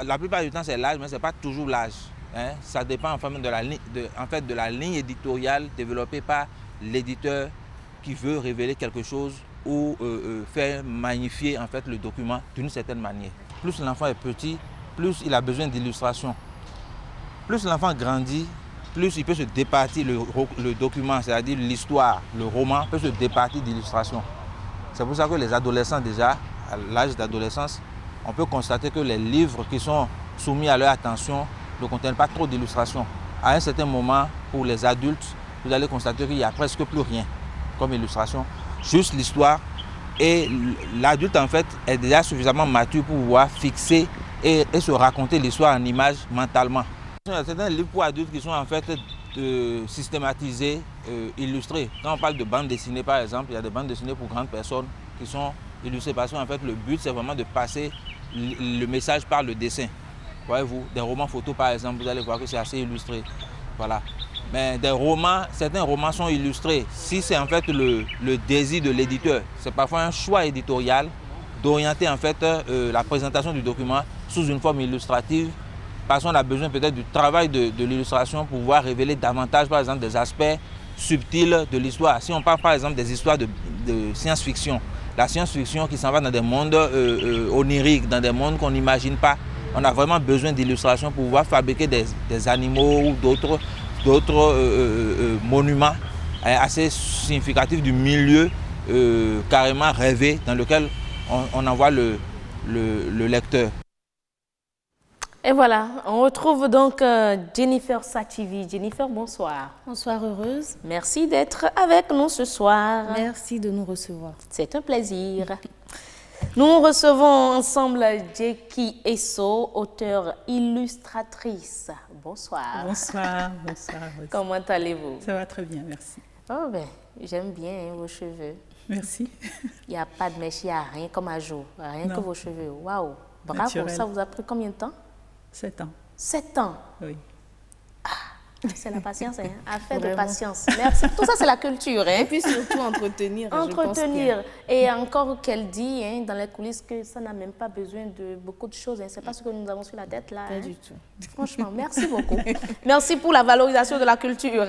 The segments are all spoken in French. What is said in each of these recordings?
La plupart du temps, c'est l'âge, mais ce n'est pas toujours l'âge. Hein. Ça dépend en fait de la ligne éditoriale développée par l'éditeur qui veut révéler quelque chose ou faire magnifier en fait, le document d'une certaine manière. Plus l'enfant est petit, plus il a besoin d'illustrations. Plus l'enfant grandit, plus il peut se départir le document, c'est-à-dire l'histoire, le roman, peut se départir d'illustrations. C'est pour ça que les adolescents déjà, à l'âge d'adolescence, on peut constater que les livres qui sont soumis à leur attention ne contiennent pas trop d'illustrations. À un certain moment, pour les adultes, vous allez constater qu'il n'y a presque plus rien comme illustration, juste l'histoire. Et l'adulte, en fait, est déjà suffisamment mature pour pouvoir fixer et se raconter l'histoire en images mentalement. Il y a certains livres pour adultes qui sont en fait systématisés, illustrés. Quand on parle de bande dessinée, par exemple, il y a des bandes dessinées pour grandes personnes qui sont illustrées parce qu'en fait, le but, c'est vraiment de passer le message par le dessin. Voyez-vous, des romans photos, par exemple, vous allez voir que c'est assez illustré. Voilà. Mais des romans, certains romans sont illustrés. Si c'est en fait le désir de l'éditeur, c'est parfois un choix éditorial d'orienter en fait la présentation du document sous une forme illustrative, parce qu'on a besoin peut-être du travail de l'illustration pour pouvoir révéler davantage, par exemple, des aspects subtils de l'histoire. Si on parle par exemple des histoires de science-fiction, la science-fiction qui s'en va dans des mondes oniriques, dans des mondes qu'on n'imagine pas, on a vraiment besoin d'illustrations pour pouvoir fabriquer des animaux ou d'autres monuments assez significatifs du milieu carrément rêvé dans lequel on envoie le lecteur. Et voilà, on retrouve donc Jennifer Sativi. Jennifer, bonsoir. Bonsoir, heureuse. Merci d'être avec nous ce soir. Merci de nous recevoir. C'est un plaisir. Nous recevons ensemble Jackie Esso, auteure illustratrice. Bonsoir. Bonsoir, bonsoir. Comment allez-vous? Ça va très bien, merci. Oh ben, j'aime bien vos cheveux. Merci. Il n'y a pas de mèche, il n'y a rien comme à jour, rien que vos cheveux. Waouh, bravo. Naturel. Ça vous a pris combien de temps? 7 ans. 7 ans? Oui. C'est la patience, hein? Affaire de patience. Merci. Tout ça, c'est la culture. Hein? Et puis surtout entretenir. Entretenir. Et encore qu'elle dit hein, dans les coulisses que ça n'a même pas besoin de beaucoup de choses. Hein. Ce n'est pas ce que nous avons sur la tête là. Pas hein. du tout. Franchement, merci beaucoup. Merci pour la valorisation de la culture.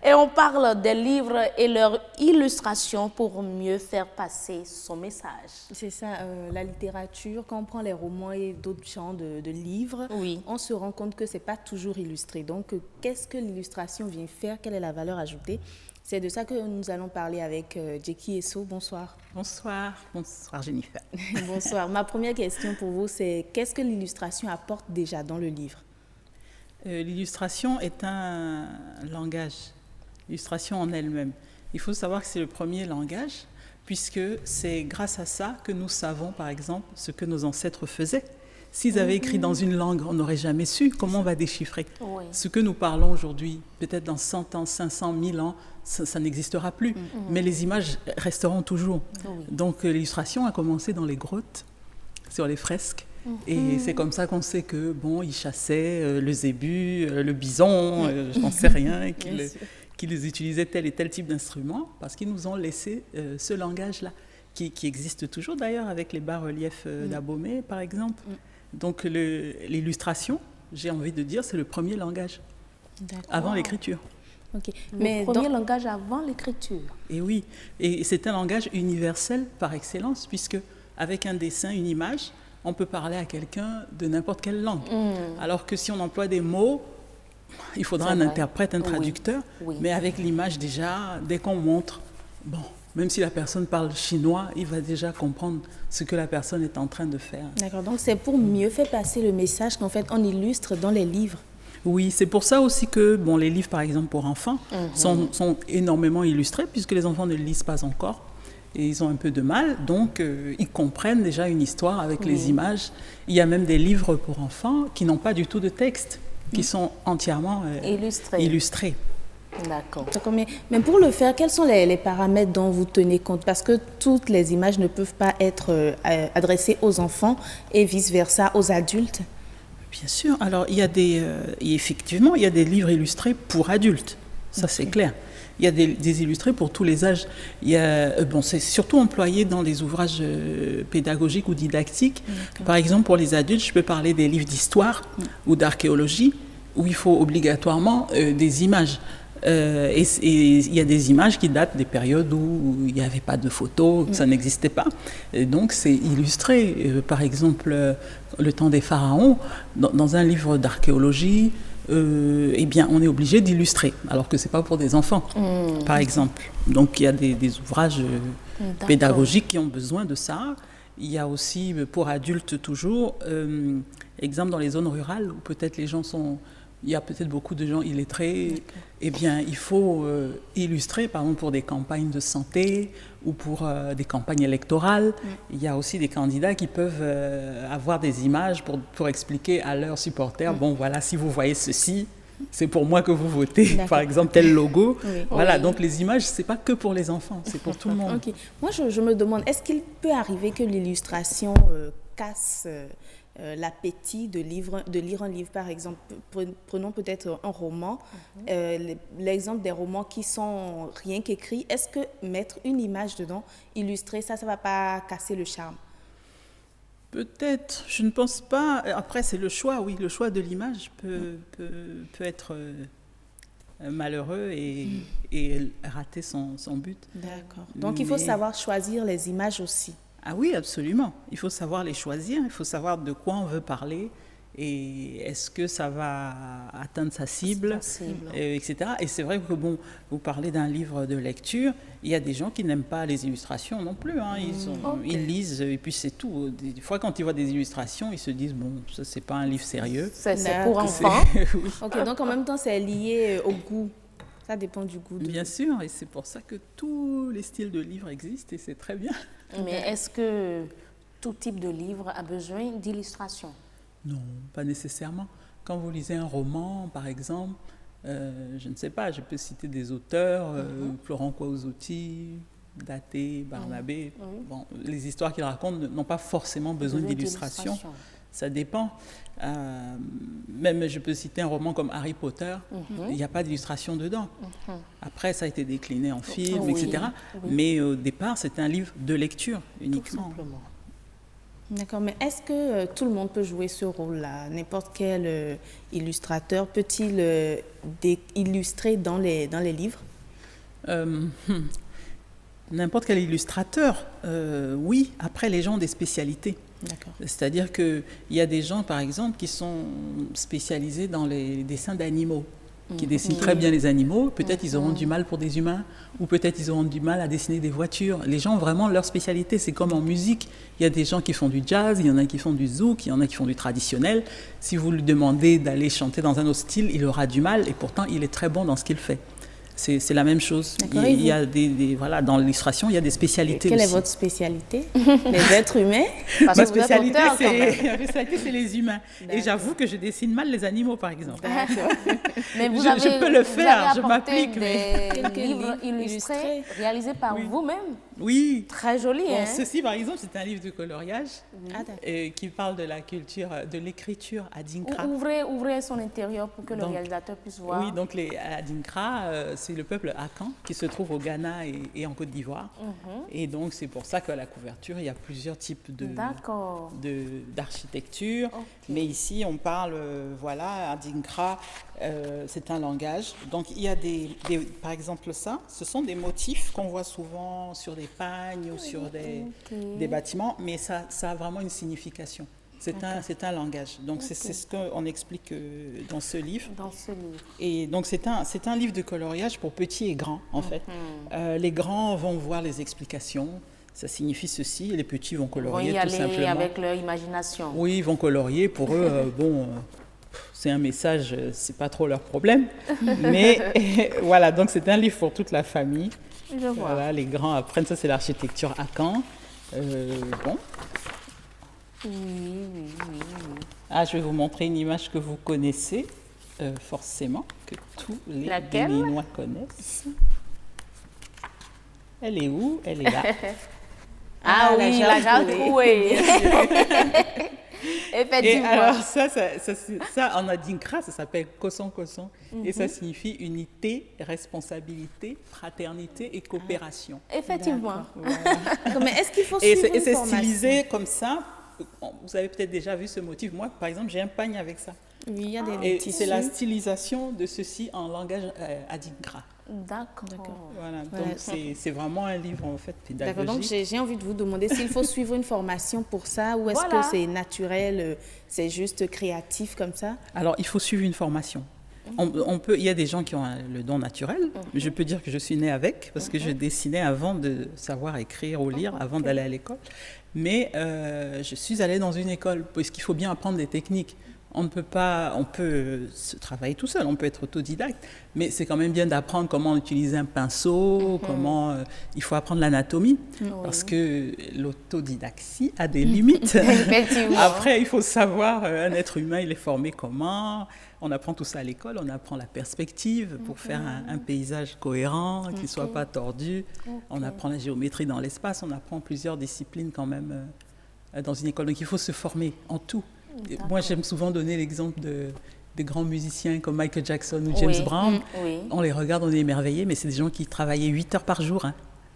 Et on parle des livres et leurs illustrations pour mieux faire passer son message. C'est ça, la littérature, quand on prend les romans et d'autres genres de livres, oui. On se rend compte que ce n'est pas toujours illustré. Donc, qu'est-ce que l'illustration vient faire? Quelle est la valeur ajoutée? C'est de ça que nous allons parler avec Jackie Esso. Bonsoir. Bonsoir. Bonsoir, Jennifer. Bonsoir. Ma première question pour vous, c'est qu'est-ce que l'illustration apporte déjà dans le livre? L'illustration est un langage. L'illustration en elle-même. Il faut savoir que c'est le premier langage, puisque c'est grâce à ça que nous savons, par exemple, ce que nos ancêtres faisaient. S'ils avaient écrit dans une langue, on n'aurait jamais su comment on va déchiffrer. Oui. Ce que nous parlons aujourd'hui, peut-être dans 100 ans, 500, 1000 ans, ça n'existera plus. Mais les images resteront toujours. Oui. Donc l'illustration a commencé dans les grottes, sur les fresques. Et c'est comme ça qu'on sait que bon, ils chassaient le zébu, le bison, je n'en sais rien, qu'ils utilisaient tel et tel type d'instrument, parce qu'ils nous ont laissé ce langage-là, qui existe toujours d'ailleurs avec les bas-reliefs d'Abomey, par exemple. Donc l'illustration, j'ai envie de dire, c'est le premier langage, avant l'écriture. Okay. Mais le premier langage avant l'écriture. Et oui, et c'est un langage universel par excellence, puisque avec un dessin, une image, on peut parler à quelqu'un de n'importe quelle langue. Alors que si on emploie des mots, il faudra un interprète, un traducteur, mais avec l'image déjà, dès qu'on montre, bon, même si la personne parle chinois, il va déjà comprendre ce que la personne est en train de faire. D'accord, donc c'est pour mieux faire passer le message qu'en fait on illustre dans les livres. Oui, c'est pour ça aussi que bon, les livres, par exemple, pour enfants, sont énormément illustrés, puisque les enfants ne lisent pas encore. Et ils ont un peu de mal, donc ils comprennent déjà une histoire avec les images. Il y a même des livres pour enfants qui n'ont pas du tout de texte, qui sont entièrement illustrés. D'accord. Mais pour le faire, quels sont les paramètres dont vous tenez compte? Parce que toutes les images ne peuvent pas être adressées aux enfants et vice-versa aux adultes. Bien sûr. Alors, effectivement, il y a des livres illustrés pour adultes. Ça, c'est clair. Il y a des illustrés pour tous les âges. Il y a, c'est surtout employé dans les ouvrages pédagogiques ou didactiques. Par exemple, pour les adultes, je peux parler des livres d'histoire ou d'archéologie, où il faut obligatoirement des images. Et il y a des images qui datent des périodes où il n'y avait pas de photos, ça n'existait pas. Et donc c'est illustré. Par exemple, le temps des pharaons, dans un livre d'archéologie, eh bien, on est obligé d'illustrer, alors que ce n'est pas pour des enfants, par exemple. Donc il y a des ouvrages pédagogiques qui ont besoin de ça. Il y a aussi, pour adultes toujours, exemple dans les zones rurales, où peut-être les gens sont... Il y a peut-être beaucoup de gens illettrés. Eh bien, il faut illustrer, par exemple, pour des campagnes de santé ou pour des campagnes électorales. Il y a aussi des candidats qui peuvent avoir des images pour expliquer à leurs supporters, bon, voilà, si vous voyez ceci, c'est pour moi que vous votez. Par exemple, tel logo. Voilà, donc les images, ce n'est pas que pour les enfants, c'est pour tout le monde. Moi, je me demande, est-ce qu'il peut arriver que l'illustration casse... l'appétit de lire un livre, par exemple. Prenons peut-être un roman, l'exemple des romans qui sont rien qu'écrits. Est-ce que mettre une image dedans, illustrer ça ne va pas casser le charme? Peut-être, je ne pense pas. Après, c'est le choix, oui. Le choix de l'image peut être malheureux et rater son but. D'accord. Donc, il faut savoir choisir les images aussi. Ah oui, absolument. Il faut savoir les choisir, il faut savoir de quoi on veut parler et est-ce que ça va atteindre sa cible, etc. Et c'est vrai que, bon, vous parlez d'un livre de lecture, il y a des gens qui n'aiment pas les illustrations non plus. Hein. Ils lisent et puis c'est tout. Des fois, quand ils voient des illustrations, ils se disent, bon, ça, c'est pas un livre sérieux. C'est pour enfants. Oui. Ok, donc en même temps, c'est lié au goût. Ça dépend du goût. Bien sûr, et c'est pour ça que tous les styles de livres existent et c'est très bien. Mais est-ce que tout type de livre a besoin d'illustration? Non, pas nécessairement. Quand vous lisez un roman, par exemple, je ne sais pas, je peux citer des auteurs, Florent Kouaouzouti, Daté, Barnabé. Bon, les histoires qu'ils racontent n'ont pas forcément besoin d'illustration. Ça dépend. Même je peux citer un roman comme Harry Potter, il n'y a pas d'illustration dedans. Après, ça a été décliné en film, etc. Mais au départ, c'était un livre de lecture uniquement. Tout simplement. D'accord, mais est-ce que tout le monde peut jouer ce rôle-là? N'importe quel illustrateur peut-il illustrer dans les livres? N'importe quel illustrateur, oui. Après, les gens ont des spécialités. C'est-à-dire qu'il y a des gens, par exemple, qui sont spécialisés dans les dessins d'animaux, qui dessinent très bien les animaux. Peut-être ils auront du mal pour des humains, ou peut-être ils auront du mal à dessiner des voitures. Les gens ont vraiment leur spécialité. C'est comme en musique. Il y a des gens qui font du jazz, il y en a qui font du zouk, il y en a qui font du traditionnel. Si vous lui demandez d'aller chanter dans un autre style, il aura du mal, et pourtant il est très bon dans ce qu'il fait. C'est la même chose. Il y a voilà, dans l'illustration, il y a des spécialités. Quelle aussi. est votre spécialité? Les êtres humains? Ma spécialité, c'est les humains. Et j'avoue que je dessine mal les animaux, par exemple. Mais je peux le faire, je m'applique. Quelques livres illustrés réalisés par vous-même. Oui. Très joli. Bon, ceci, par exemple, c'est un livre de coloriage qui parle de la culture, de l'écriture à Adinkra. Ouvrez son intérieur pour que le réalisateur puisse voir. Oui, donc à Adinkra, c'est le peuple Akan qui se trouve au Ghana et en Côte d'Ivoire. Et donc, c'est pour ça qu'à la couverture, il y a plusieurs types d'architecture. Mais ici, on parle, voilà, Adinkra, c'est un langage. Donc, il y a par exemple, ça, ce sont des motifs qu'on voit souvent sur des pagnes ou sur des bâtiments, mais ça a vraiment une signification. C'est un langage. Donc, c'est ce qu'on explique dans ce livre. Et donc, c'est un livre de coloriage pour petits et grands, en fait. Les grands vont voir les explications. Ça signifie ceci, et les petits vont colorier tout simplement. Ils vont y aller avec leur imagination. Oui, ils vont colorier. Pour eux, c'est un message, c'est pas trop leur problème. Mais voilà, donc c'est un livre pour toute la famille. Je vois. Voilà, les grands apprennent. Ça, c'est l'architecture Akan. Bon. Oui. Ah, je vais vous montrer une image que vous connaissez, forcément, que tous les Béninois connaissent. Elle est où? Elle est là. Ah oui, la Jaltroué. Effectivement. Et alors ça en adinkra, ça s'appelle koson koson, et ça signifie unité, responsabilité, fraternité et coopération. Effectivement. Voilà. Mais est-ce qu'il faut Et suivre une c'est formation? stylisé comme ça. Vous avez peut-être déjà vu ce motif. Moi, par exemple, j'ai un pagne avec ça. Oui, il y a des Et tissus. c'est la stylisation de ceci en langage adinkra. D'accord. Voilà, Voilà. donc c'est vraiment un livre en fait pédagogique. D'accord, donc j'ai envie de vous demander s'il faut suivre une formation pour ça ou est-ce Voilà. que c'est naturel, c'est juste créatif comme ça? Alors, il faut suivre une formation. Il y a des gens qui ont le don naturel. Je peux dire que je suis née avec, parce que je dessinais avant de savoir écrire ou lire, avant d'aller à l'école. Mais je suis allée dans une école, parce qu'il faut bien apprendre des techniques. On peut se travailler tout seul, on peut être autodidacte, mais c'est quand même bien d'apprendre comment utiliser un pinceau, il faut apprendre l'anatomie, parce que l'autodidaxie a des limites. Effectivement. Après, il faut savoir, un être humain, il est formé comment. On apprend tout ça à l'école, on apprend la perspective pour faire un paysage cohérent, qui ne soit pas tordu. On apprend la géométrie dans l'espace, on apprend plusieurs disciplines quand même dans une école. Donc il faut se former en tout. Moi, j'aime souvent donner l'exemple de grands musiciens comme Michael Jackson ou James Brown. On les regarde, on est émerveillés, mais c'est des gens qui travaillaient 8 heures par jour,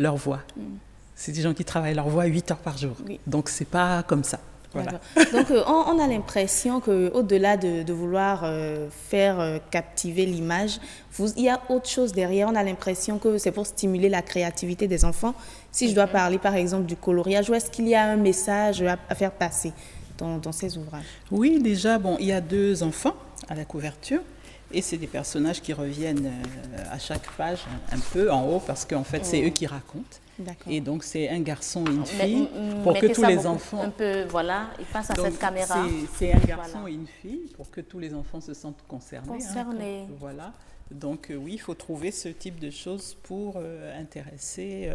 leur voix. C'est des gens qui travaillent leur voix 8 heures par jour. Donc, c'est pas comme ça. Voilà. Donc, on a l'impression qu'au-delà de vouloir faire captiver l'image, il y a autre chose derrière. On a l'impression que c'est pour stimuler la créativité des enfants. Si je dois parler, par exemple, du coloriage, ou est-ce qu'il y a un message à faire passer dans ces ouvrages? Oui, déjà, il y a 2 enfants à la couverture. Et c'est des personnages qui reviennent à chaque page un peu en haut, parce qu'en fait, c'est eux qui racontent. Et donc, c'est un garçon et une fille, pour que tous les enfants... Un peu, voilà, il passe à cette caméra. C'est un garçon et une fille, pour que tous les enfants se sentent concernés. Voilà. Donc, oui, il faut trouver ce type de choses pour intéresser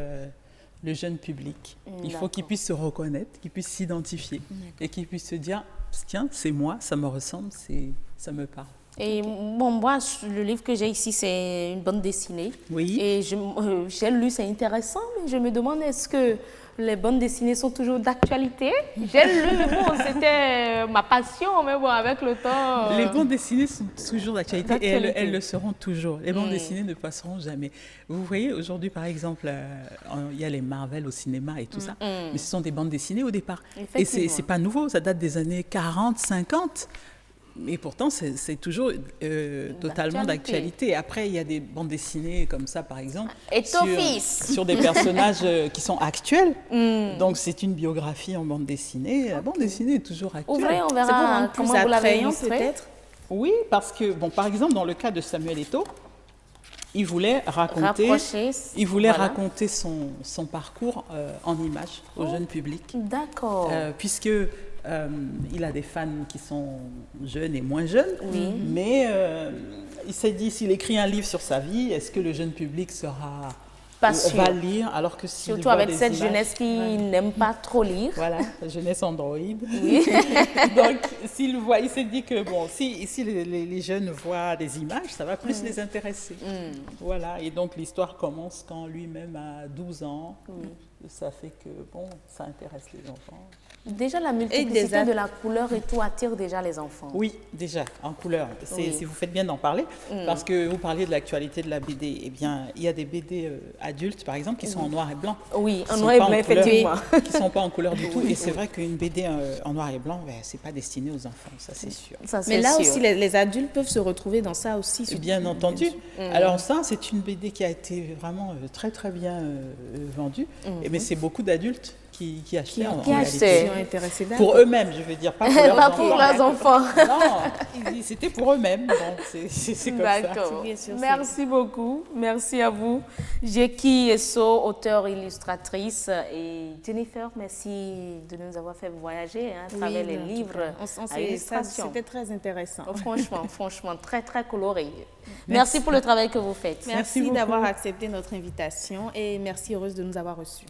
le jeune public. Il faut qu'il puisse se reconnaître, qu'il puisse s'identifier, et qu'il puisse se dire, tiens, c'est moi, ça me ressemble, ça me parle. Et moi, le livre que j'ai ici, c'est une bande dessinée. Oui. Et j'ai lu, c'est intéressant, mais je me demande, est-ce que les bandes dessinées sont toujours d'actualité? J'ai lu, c'était ma passion, mais avec le temps... Les bandes dessinées sont toujours d'actualité et elles le seront toujours. Les bandes dessinées ne passeront jamais. Vous voyez, aujourd'hui, par exemple, il y a les Marvel au cinéma et tout ça, mais ce sont des bandes dessinées au départ. Et c'est pas nouveau, ça date des années 40, 50. Et pourtant, c'est toujours totalement d'actualité. Après, il y a des bandes dessinées comme ça, par exemple, sur des personnages qui sont actuels. Donc, c'est une biographie en bande dessinée. La bande dessinée est toujours actuelle. Ouvrez, on verra comment vous l'avez illustré. peut-être. Oui, parce que, par exemple, dans le cas de Samuel Eto'o, il voulait raconter son parcours en images au jeune public. D'accord. Puisque... il a des fans qui sont jeunes et moins jeunes, mais il s'est dit, s'il écrit un livre sur sa vie, est-ce que le jeune public va lire, alors que surtout avec cette jeunesse qui n'aime pas trop lire. Voilà, la jeunesse Android. Donc, il s'est dit que si les jeunes voient des images, ça va plus les intéresser. Voilà, et donc l'histoire commence quand lui-même a 12 ans. Ça fait que, ça intéresse les enfants. Déjà, la multiplicité de la couleur et tout attire déjà les enfants. Oui, déjà, en couleur. Si vous faites bien d'en parler, parce que vous parliez de l'actualité de la BD. Eh bien, il y a des BD adultes, par exemple, qui sont en noir et blanc. Oui, en noir et blanc, effectivement. Qui ne sont pas en couleur du tout. Et c'est vrai qu'une BD en noir et blanc, ce n'est pas destiné aux enfants, ça c'est sûr. Mais là aussi, les adultes peuvent se retrouver dans ça aussi. Bien entendu. Alors ça, c'est une BD qui a été vraiment très très bien vendue. Mais c'est beaucoup d'adultes qui achetaient en réalité. Pour eux-mêmes, je veux dire, pas pour leurs enfants. Non, c'était pour eux-mêmes. C'est comme ça. D'accord. Merci beaucoup. Merci à vous. Jackie Esso, auteure, illustratrice, et Jennifer, merci de nous avoir fait voyager à travers les livres à illustration. C'était très intéressant. Franchement, très très coloré. Merci pour le travail que vous faites. Merci d'avoir accepté notre invitation et merci, heureuse de nous avoir reçus.